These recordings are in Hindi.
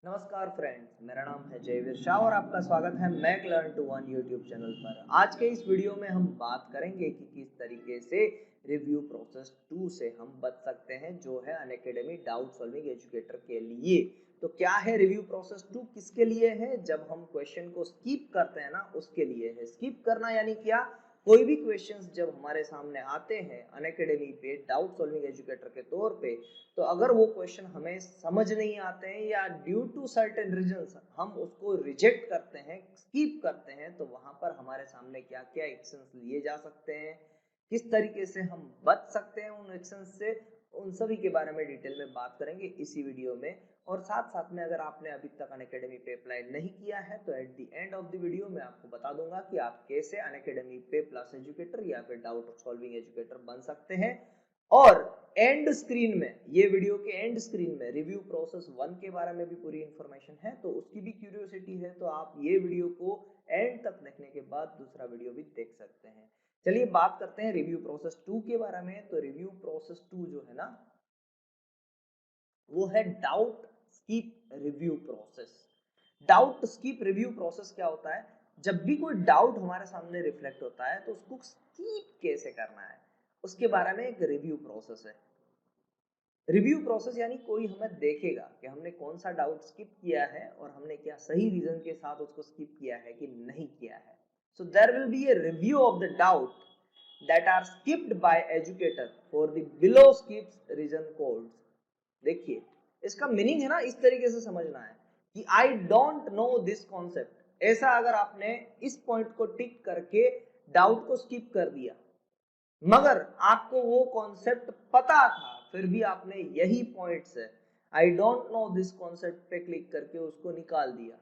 नमस्कार फ्रेंड्स, मेरा नाम है जयवीर शाह और आपका स्वागत है Mac learn to one YouTube channel पर। आज के इस वीडियो में हम बात करेंगे कि किस तरीके से रिव्यू प्रोसेस 2 से हम बच सकते हैं, जो है अनअकैडमी डाउट सॉल्विंग एजुकेटर के लिए। तो क्या है रिव्यू प्रोसेस 2, किसके लिए है? जब हम क्वेश्चन को स्किप करते हैं ना, उसके लिए है। स्किप करना यानी क्या? कोई भी क्वेश्चंस जब हमारे सामने आते हैं अनअकैडमी पे डाउट सॉल्विंग एजुकेटर के तौर पे, तो अगर वो क्वेश्चन हमें समझ नहीं आते हैं या ड्यू टू सर्टेन रीजंस हम उसको रिजेक्ट करते हैं, स्किप करते हैं, तो वहां पर हमारे सामने क्या क्या एक्शंस लिए जा सकते हैं, किस तरीके से हम बच सकते हैं उन एक्शंस से, उन सभी के बारे में डिटेल में बात करेंगे इसी वीडियो में। और साथ साथ में अगर आपने अभी तक अनअकैडमी पे अप्लाई नहीं किया है तो at the end of the video मैं आपको बता दूंगा कि आप कैसे अनअकैडमी पे प्लस एजुकेटर या फिर डाउट सॉल्विंग एजुकेटर बन सकते हैं। और एंड स्क्रीन में, ये वीडियो के एंड स्क्रीन में रिव्यू प्रोसेस 1 के बारे में भी पूरी इंफॉर्मेशन है, तो उसकी भी क्यूरियोसिटी है तो आप ये वीडियो को एंड तक देखने के बाद दूसरा वीडियो भी देख सकते हैं। चलिए बात करते हैं रिव्यू प्रोसेस 2 के बारे में। तो रिव्यू प्रोसेस 2 जो है ना, वो है doubt skip review process. Doubt skip review process क्या होता है? जब भी कोई डाउट हमारे सामने रिफ्लेक्ट होता है तो उसको स्किप कैसे करना है, उसके बारे में एक रिव्यू प्रोसेस है। रिव्यू प्रोसेस यानी कोई हमें देखेगा कि हमने कौन सा डाउट स्किप किया है और हमने क्या सही रीजन के साथ उसको स्किप किया है कि नहीं किया है। So there will be a review of the doubt that are skipped by educator for the below skips reason codes। देखिए, इसका मीनिंग है ना, इस तरीके से समझना है कि आई डोंट नो दिस कॉन्सेप्ट। ऐसा अगर आपने इस पॉइंट को टिक करके डाउट को स्किप कर दिया, मगर आपको वो कॉन्सेप्ट पता था, फिर भी आपने यही पॉइंट से आई डोंट नो दिस कॉन्सेप्ट पे क्लिक करके उसको निकाल दिया,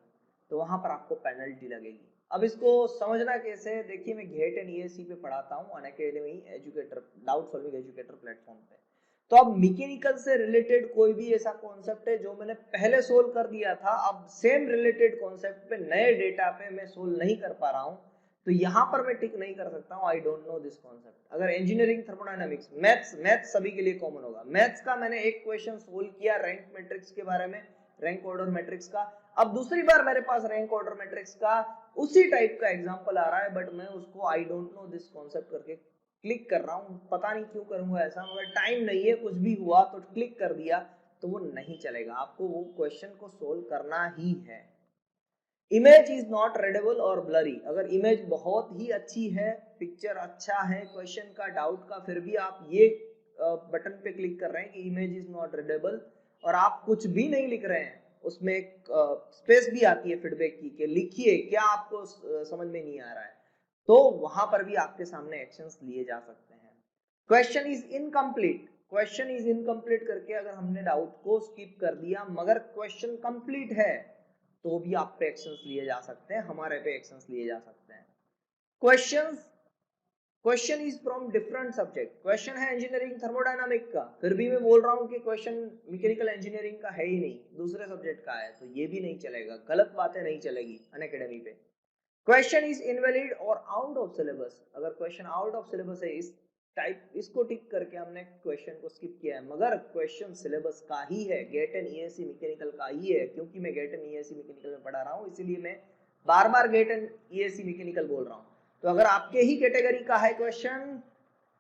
तो वहां पर आपको पेनल्टी लगेगी। अब इसको समझना कैसे? देखिए, मैं घेट एंड ईएससी पे पढ़ाता हूँ, Unacademy educator doubt solving educator platform पे। तो अब मैकेनिकल से रिलेटेड कोई भी ऐसा कॉन्सेप्ट है जो मैंने पहले सोल्व कर दिया था, अब सेम रिलेटेड कॉन्सेप्ट पे नए डेटा पे मैं सोल्व नहीं कर पा रहा हूँ, तो यहां पर मैं टिक नहीं कर सकता हूं आई डोंट नो दिस कॉन्सेप्ट। अगर इंजीनियरिंग, थर्मोडायनामिक्स, मैथ्स सभी के लिए कॉमन होगा। मैथ्स का मैंने एक क्वेश्चन सोल्व किया रैंक मैट्रिक्स के बारे में, रैंक ऑर्डर मैट्रिक्स का। अब दूसरी बार मेरे पास रैंक ऑर्डर मैट्रिक्स का उसी टाइप का एग्जांपल आ रहा है, बट मैं उसको आई डोंट नो दिस कॉन्सेप्ट करके क्लिक कर रहा हूँ। पता नहीं क्यों करूंगा ऐसा, मगर टाइम नहीं है, कुछ भी हुआ तो क्लिक कर दिया, तो वो नहीं चलेगा। आपको वो क्वेश्चन को सोल्व करना ही है। इमेज इज नॉट रीडेबल और ब्लरी। अगर इमेज बहुत ही अच्छी है, पिक्चर अच्छा है क्वेश्चन का, डाउट का, फिर भी आप ये बटन पे क्लिक कर रहे हैं कि इमेज इज नॉट रीडेबल, और आप कुछ भी नहीं लिख रहे हैं, उसमें एक स्पेस भी आती है फीडबैक की कि लिखिए क्या आपको समझ में नहीं आ रहा है, तो वहां पर भी आपके सामने एक्शंस लिए जा सकते हैं। Question is incomplete, question is incomplete करके अगर हमने डाउट को स्किप कर दिया मगर क्वेश्चन कंप्लीट है, तो भी आप पे एक्शंस लिए जा सकते हैं, हमारे पे एक्शंस लिए जा सकते हैं। Questions, question is from different subject. Question है इंजीनियरिंग थर्मोडायनामिक का, फिर भी मैं बोल रहा हूँ कि क्वेश्चन मैकेनिकल इंजीनियरिंग का है ही नहीं, दूसरे सब्जेक्ट का है, तो ये भी नहीं चलेगा, गलत बातें नहीं चलेगी अनअकैडमी पे। क्वेश्चन इज इनवैलिड और आउट ऑफ सिलेबस। अगर क्वेश्चन आउट ऑफ सिलेबस है, इस टाइप, इसको टिक करके हमने क्वेश्चन को स्किप किया है, मगर क्वेश्चन सिलेबस का ही है, गेट एंड ईएससी मैकेनिकल का ही है, क्योंकि मैं गेट एंड ईएससी मैकेनिकल में पढ़ा रहा हूँ, इसीलिए मैं बार बार गेट एंड ईएससी मैकेनिकल बोल रहा हूँ। तो अगर आपके ही कैटेगरी का है क्वेश्चन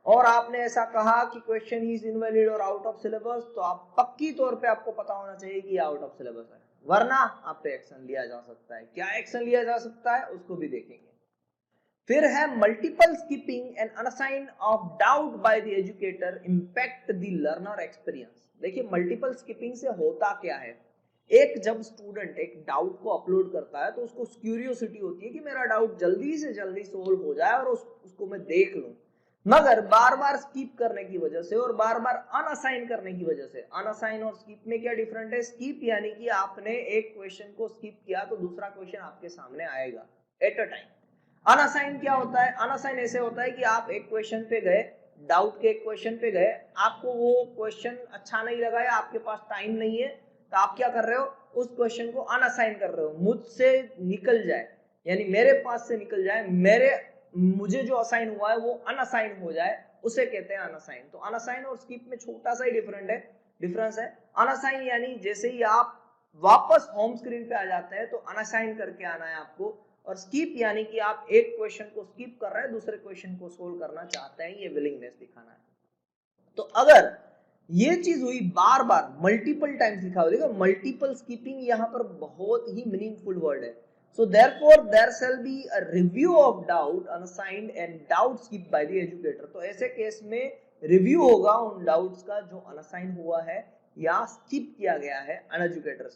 और आपने ऐसा कहा कि क्वेश्चन इज इनवैलिड और आउट ऑफ सिलेबस, तो आप पक्की तौर पे आपको पता होना चाहिए कि आउट ऑफ सिलेबस है, वरना आप पे एक्शन लिया जा सकता है। क्या एक्शन लिया जा सकता है उसको भी देखेंगे। फिर है multiple skipping and अनसाइन of doubt bye the educator impact the learner experience. देखिए, मल्टीपल स्किपिंग से होता क्या है? एक जब स्टूडेंट एक डाउट को अपलोड करता है तो उसको क्यूरियोसिटी होती है कि मेरा डाउट जल्दी से जल्दी सोल्व हो जाए और उसको मैं देख लूं, मगर बार बार स्किप करने की वजह से और बार बार अनअसाइन करने की वजह से, अनअसाइन और स्किप में क्या डिफरेंट है? स्किप यानी कि आपने एक क्वेश्चन को स्किप किया तो दूसरा क्वेश्चन आपके सामने आएगा एट अ टाइम। अनअसाइन क्या होता है? अनअसाइन ऐसे होता है कि आप एक क्वेश्चन पे गए, डाउट के एक क्वेश्चन पे गए, आपको वो क्वेश्चन अच्छा नहीं लगा या आपके पास टाइम नहीं है, तो आप क्या कर रहे हो? उस क्वेश्चन को अनअसाइन कर रहे हो, मुझसे निकल जाए, यानी मेरे पास से निकल जाए, मुझे जो असाइन हुआ है वो अनअसाइन हो जाए, उसे कहते हैं अनअसाइन। तो अनअसाइन और स्किप में छोटा सा ही डिफरेंस है। अनअसाइन यानी जैसे ही आप वापस होम स्क्रीन पे आ जाते हैं तो अनअसाइन करके आना है आपको। और स्किप यानी कि आप एक क्वेश्चन को स्किप कर रहे हैं, दूसरे क्वेश्चन को सोल्व करना चाहते हैं, ये विलिंगनेस दिखाना है। तो अगर ये चीज हुई बार बार मल्टीपल टाइम्स लिखा हुआ, देखो मल्टीपल स्किपिंग यहाँ पर बहुत ही मीनिंगफुल वर्ड है। So therefore there shall be a review of doubt unassigned and doubt skip by the educator. तो ऐसे केस में रिव्यू होगा उन डाउट्स का जो अनसाइन हुआ है या स्किप किया गया है अनएजुकेटर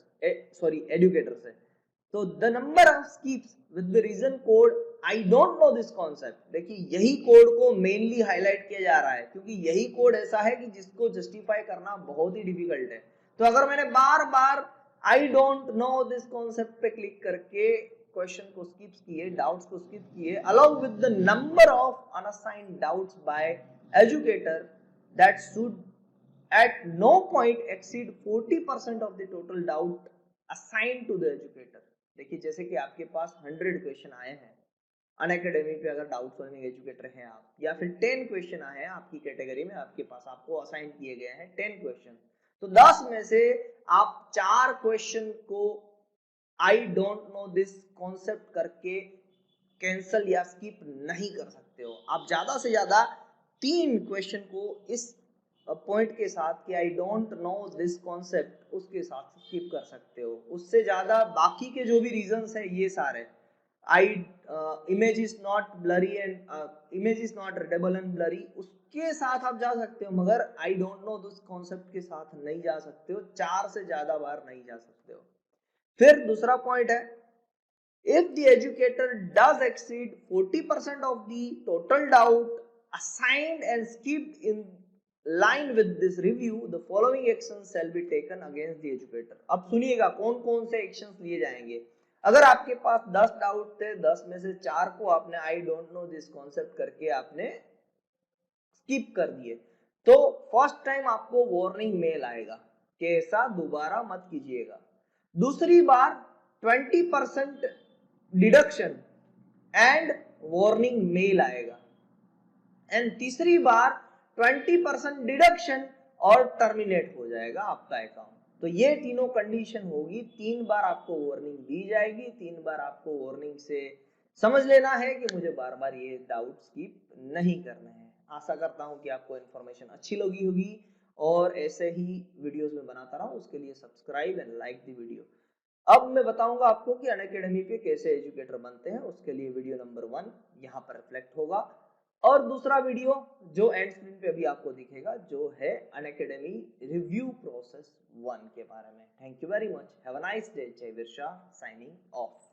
सॉरी एजुकेटर से। तो the number of skips with the reason code I don't know this concept. देखिए यही कोड को मेनली हाईलाइट किया जा रहा है क्योंकि यही कोड ऐसा है कि जिसको जस्टिफाई करना बहुत ही डिफिकल्ट है। तो अगर मैंने बार बार I don't know this concept पे क्लिक करके क्वेश्चन को स्किप किए, डाउट्स को स्किप किए along with the number of unassigned doubts by educator that should at no point exceed 40% of the total doubt assigned to the educator। देखिए जैसे कि आपके पास 100 क्वेश्चन आए हैं अनअकैडमी पे, अगर डाउट सॉल्विंग एजुकेटर हैं आप, या फिर 10 क्वेश्चन आए हैं आपकी कैटेगरी में, आपके पास आपको असाइन किए गए हैं 10 क्वेश्चन, तो 10 में से आप 4 क्वेश्चन को आई डोंट नो दिस कॉन्सेप्ट करके कैंसल या स्किप नहीं कर सकते हो। आप ज्यादा से ज्यादा 3 क्वेश्चन को इस पॉइंट के साथ कि आई डोंट नो दिस कॉन्सेप्ट उसके साथ स्किप कर सकते हो। उससे ज्यादा बाकी के जो भी रीजंस है ये सारे I image is not blurry and image is not readable and blurry, उसके साथ आप जा सकते हो, मगर I don't know this concept के साथ नहीं जा सकते हो, 4 से ज्यादा बार नहीं जा सकते हो। फिर दूसरा पॉइंट है, if the educator does exceed 40% of the total doubt assigned and skipped in line with this review, the following actions shall be taken against the educator। अब सुनिएगा कौन कौन से एक्शंस लिए जाएंगे। अगर आपके पास 10 डाउट थे, 10 में से 4 को आपने आई डोंट नो दिस कॉन्सेप्ट करके आपने स्किप कर दिए, तो फर्स्ट टाइम आपको वार्निंग मेल आएगा कि ऐसा दोबारा मत कीजिएगा। दूसरी बार 20% डिडक्शन एंड वार्निंग मेल आएगा। एंड तीसरी बार 20% डिडक्शन और टर्मिनेट हो जाएगा आपका अकाउंट। तो ये तीनों कंडीशन होगी, 3 बार आपको वार्निंग दी जाएगी, 3 बार आपको वार्निंग से समझ लेना है कि मुझे बार बार ये डाउट स्किप नहीं करने हैं। आशा करता हूं कि आपको इन्फॉर्मेशन अच्छी लगी होगी और ऐसे ही वीडियोस में बनाता रहूं, उसके लिए subscribe and like the video. अब मैं बताऊंगा आपको कि अनअकैडमी पे कैसे एजुकेटर बनते हैं, उसके लिए वीडियो नंबर 1 यहाँ पर रिफ्लेक्ट होगा और दूसरा वीडियो जो एंड स्क्रीन पे अभी आपको दिखेगा जो है अनअकैडमी रिव्यू प्रोसेस 1 के बारे में। Thank you very much, have a nice day. जय विरशा साइनिंग ऑफ।